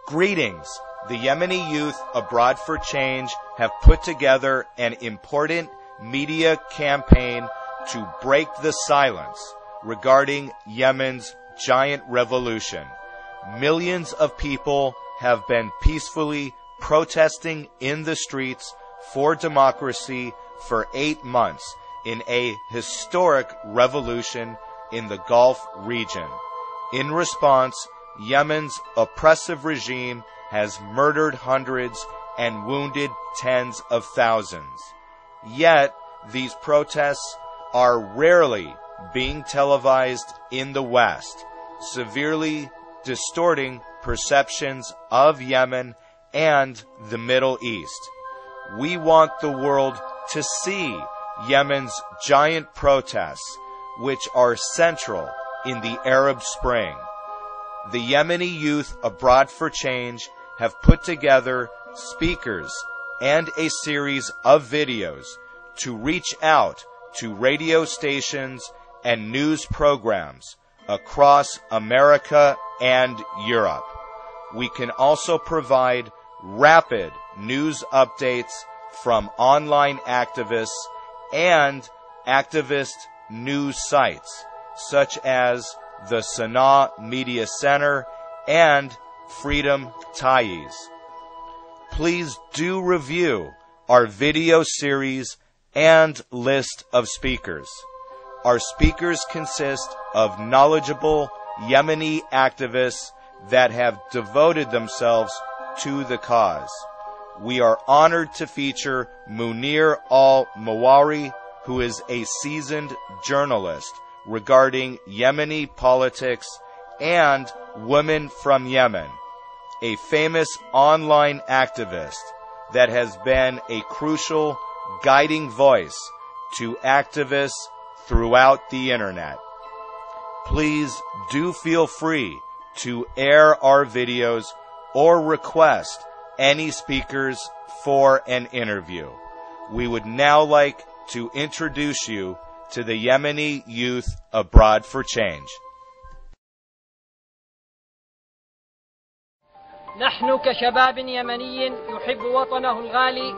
Greetings. The Yemeni youth abroad for change have put together an important media campaign to break the silence regarding Yemen's giant revolution. Millions of people have been peacefully protesting in the streets for democracy for 8 months in a historic revolution in the Gulf region. In response, Yemen's oppressive regime has murdered hundreds and wounded tens of thousands. Yet, these protests are rarely being televised in the West, severely distorting perceptions of Yemen and the Middle East. We want the world to see Yemen's giant protests, which are central in the Arab Spring. The Yemeni youth abroad for change have put together speakers and a series of videos to reach out to radio stations and news programs across America and Europe. We can also provide rapid news updates from online activists and activist news sites such as the Sana'a Media Center and Freedom Taiz. Please do review our video series and list of speakers. Our speakers consist of knowledgeable Yemeni activists that have devoted themselves to the cause. We are honored to feature Munir al-Mawari, who is a seasoned journalist regarding Yemeni politics, and Women from Yemen, a famous online activist that has been a crucial guiding voice to activists throughout the internet. Please do feel free to air our videos or request any speakers for an interview. We would now like to introduce you to the Yemeni youth abroad for change. نحن كشباب يمني يحب وطنه الغالي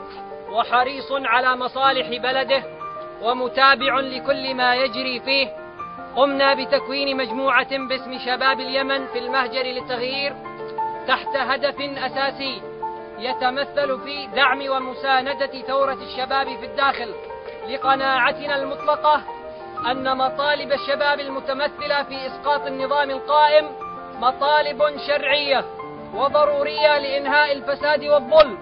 وحريص على مصالح بلده ومتابع لكل ما يجري فيه، قمنا بتكوين مجموعة باسم شباب اليمن في المهجر للتغيير تحت هدف أساسي يتمثل في دعم ومساندة ثورة الشباب في الداخل، لقناعتنا المطلقة أن مطالب الشباب المتمثلة في إسقاط النظام القائم مطالب شرعية وضرورية لإنهاء الفساد والظلم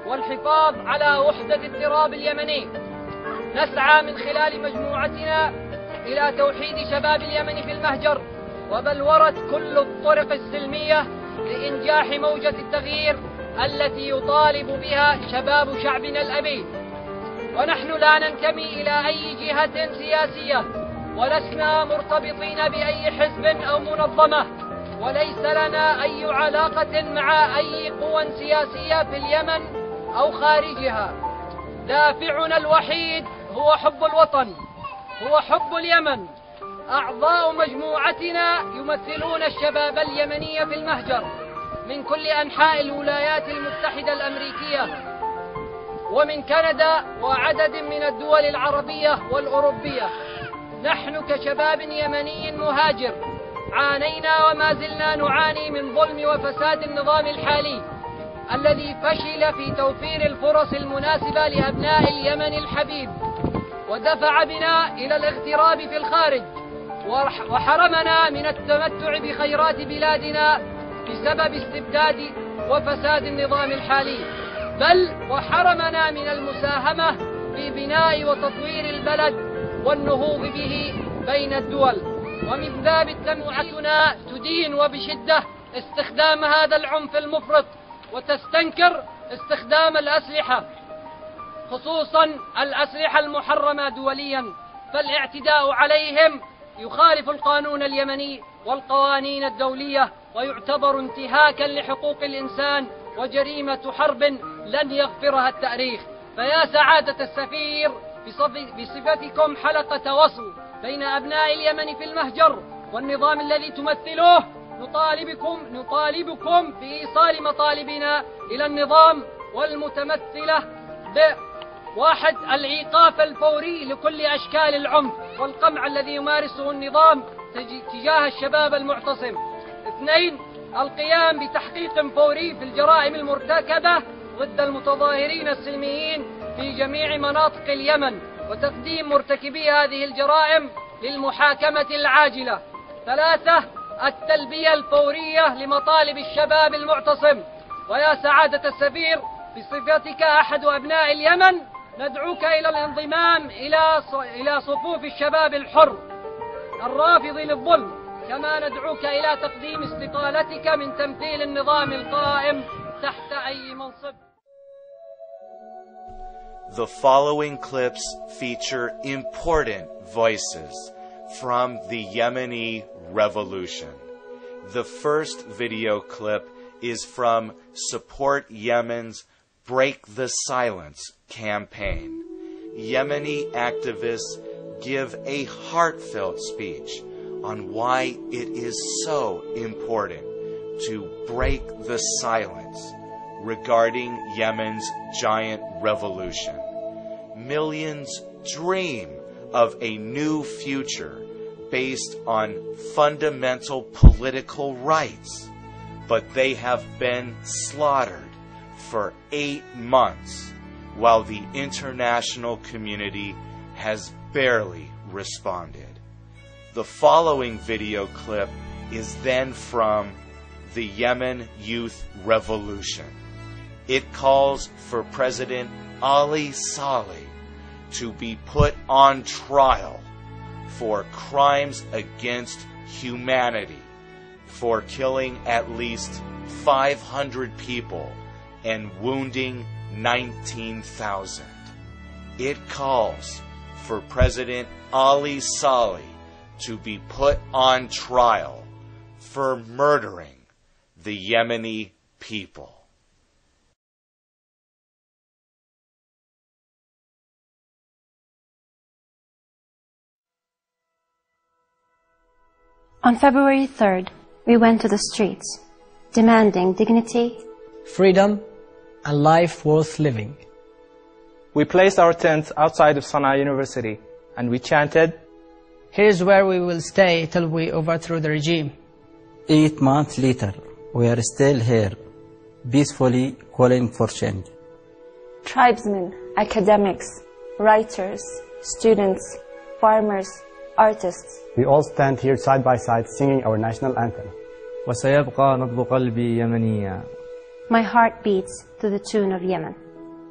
والحفاظ على وحدة التراب اليمني. نسعى من خلال مجموعتنا إلى توحيد شباب اليمن في المهجر وبلورة كل الطرق السلمية لإنجاح موجة التغيير التي يطالب بها شباب شعبنا الأبي. ونحن لا ننتمي إلى أي جهة سياسية ولسنا مرتبطين بأي حزب أو منظمة، وليس لنا أي علاقة مع أي قوى سياسية في اليمن أو خارجها. دافعنا الوحيد هو حب الوطن، هو حب اليمن. أعضاء مجموعتنا يمثلون الشباب اليمني في المهجر من كل أنحاء الولايات المتحدة الأمريكية ومن كندا وعدد من الدول العربية والأوروبية. نحن كشباب يمني مهاجر عانينا وما زلنا نعاني من ظلم وفساد النظام الحالي الذي فشل في توفير الفرص المناسبة لأبناء اليمن الحبيب، ودفع بنا إلى الاغتراب في الخارج، وحرمنا من التمتع بخيرات بلادنا بسبب استبداد وفساد النظام الحالي، بل وحرمنا من المساهمة في بناء وتطوير البلد والنهوض به بين الدول. ومن ذا مجموعتنا تدين وبشدة استخدام هذا العنف المفرط وتستنكر استخدام الأسلحة، خصوصا الأسلحة المحرمة دوليا، فالاعتداء عليهم يخالف القانون اليمني والقوانين الدولية ويعتبر انتهاكا لحقوق الإنسان وجريمة حرب لن يغفرها التاريخ. فيا سعادة السفير، بصفتكم حلقة وصل بين أبناء اليمن في المهجر والنظام الذي تمثلوه، نطالبكم بإيصال مطالبنا إلى النظام، والمتمثلة بواحد الإيقاف الفوري لكل أشكال العنف والقمع الذي يمارسه النظام تجاه الشباب المعتصم. 2 القيام بتحقيق فوري في الجرائم المرتكبة ضد المتظاهرين السلميين في جميع مناطق اليمن، وتقديم مرتكبي هذه الجرائم للمحاكمة العاجلة. 3 التلبية الفورية لمطالب الشباب المعتصم. ويا سعادة السفير، بصفتك أحد أبناء اليمن ندعوك إلى الانضمام إلى صفوف الشباب الحر الرافض للظلم، كما ندعوك إلى تقديم استقالتك من تمثيل النظام القائم تحت أي منصب. The following clips feature important voices from the Yemeni revolution. The first video clip is from Support Yemen's Break the Silence campaign. Yemeni activists give a heartfelt speech on why it is so important to break the silence regarding Yemen's giant revolution. Millions dream of a new future based on fundamental political rights, but they have been slaughtered for 8 months, while the international community has barely responded. The following video clip is then from the Yemen Youth Revolution. It calls for President Ali Saleh to be put on trial for crimes against humanity, for killing at least 500 people and wounding 19,000. It calls for President Ali Saleh to be put on trial for murdering the Yemeni people. On February 3rd, we went to the streets, demanding dignity, freedom, and life worth living. We placed our tents outside of Sana'a University, and we chanted, "Here's where we will stay till we overthrow the regime." 8 months later, we are still here, peacefully calling for change. Tribesmen, academics, writers, students, farmers, artists. We all stand here side by side singing our national anthem. وسيبقى نبض قلبي يمنيا. My heart beats to the tune of Yemen.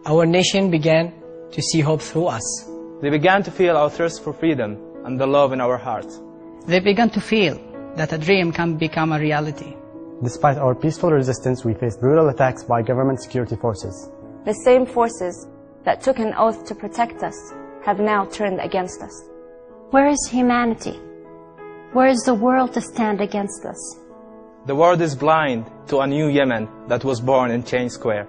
Our nation began to see hope through us. They began to feel our thirst for freedom and the love in our hearts. They began to feel that a dream can become a reality. Despite our peaceful resistance, we faced brutal attacks by government security forces. The same forces that took an oath to protect us have now turned against us. Where is humanity? Where is the world to stand against us? The world is blind to a new Yemen that was born in Chain Square.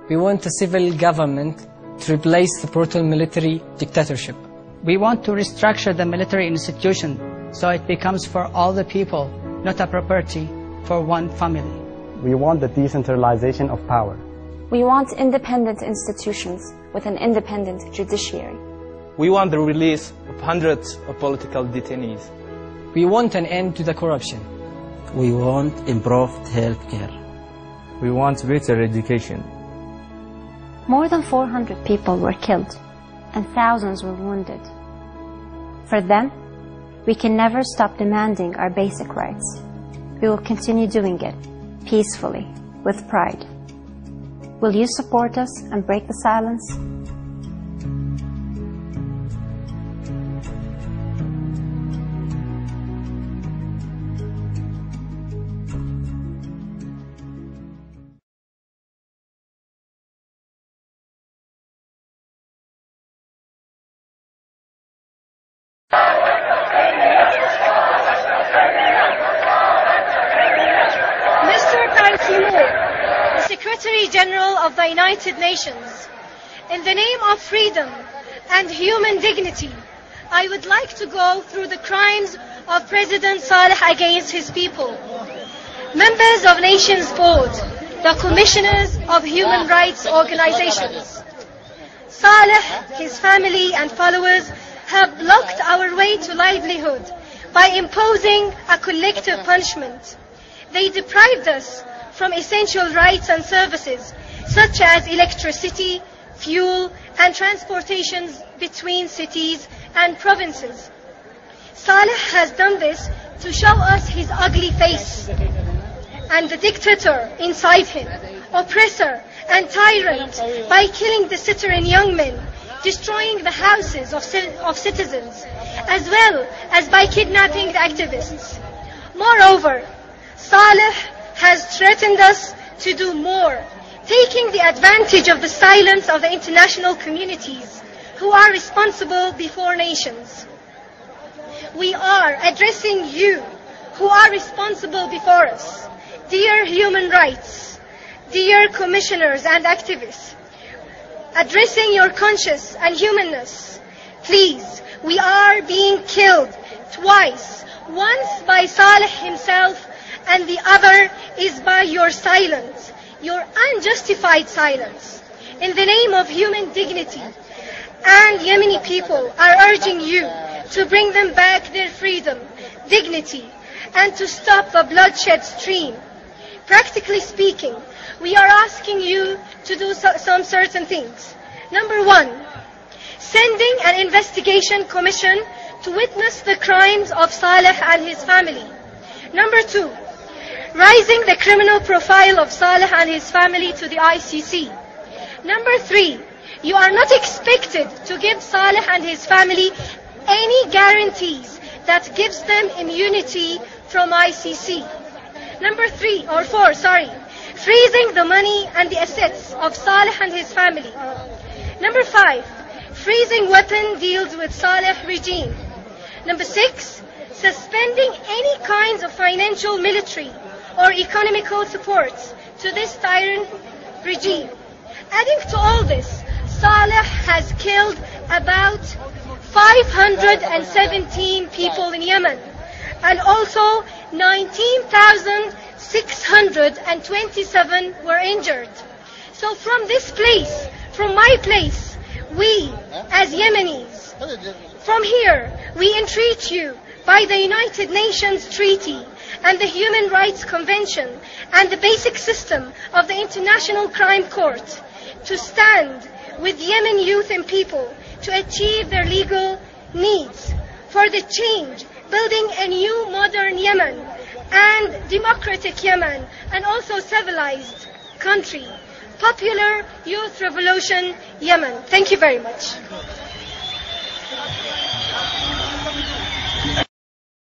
We want a civil government to replace the brutal military dictatorship. We want to restructure the military institution so it becomes for all the people, not a property for one family. We want the decentralization of power. We want independent institutions with an independent judiciary. We want the release of hundreds of political detainees. We want an end to the corruption. We want improved health care. We want better education. More than 400 people were killed and thousands were wounded. For them, we can never stop demanding our basic rights. We will continue doing it peacefully, with pride. Will you support us and break the silence? Secretary General of the United Nations, in the name of freedom and human dignity, I would like to go through the crimes of President Saleh against his people. members of Nations Board, the commissioners of human rights organizations. Saleh, his family and followers have blocked our way to livelihood by imposing a collective punishment. They deprived us from essential rights and services such as electricity, fuel, and transportation between cities and provinces. Saleh has done this to show us his ugly face and the dictator inside him, oppressor and tyrant, by killing the citizen young men, destroying the houses of citizens, as well as by kidnapping the activists. Moreover, Saleh has threatened us to do more, taking the advantage of the silence of the international communities who are responsible before nations. We are addressing you who are responsible before us. Dear human rights, dear commissioners and activists, addressing your conscience and humanness, please, we are being killed twice, once by Saleh himself and the other is by your silence, your unjustified silence. In the name of human dignity, and Yemeni people are urging you to bring them back their freedom, dignity, and to stop the bloodshed stream. Practically speaking, we are asking you to do some certain things. Number one, sending an investigation commission to witness the crimes of Saleh and his family. Number two, raising the criminal profile of Saleh and his family to the ICC. Number three, you are not expected to give Saleh and his family any guarantees that gives them immunity from ICC. Number four, freezing the money and the assets of Saleh and his family. Number five, freezing weapon deals with Saleh regime. Number six, suspending any kinds of financial, military, or economical support to this tyrant regime. Adding to all this, Saleh has killed about 517 people in Yemen, and also 19,627 were injured. So from this place, from my place, we as Yemenis, from here, we entreat you by the United Nations Treaty and the Human Rights Convention and the basic system of the International Crime Court to stand with Yemen youth and people to achieve their legal needs for the change, building a new modern Yemen and democratic Yemen and also civilized country. Popular Youth Revolution Yemen. Thank you very much.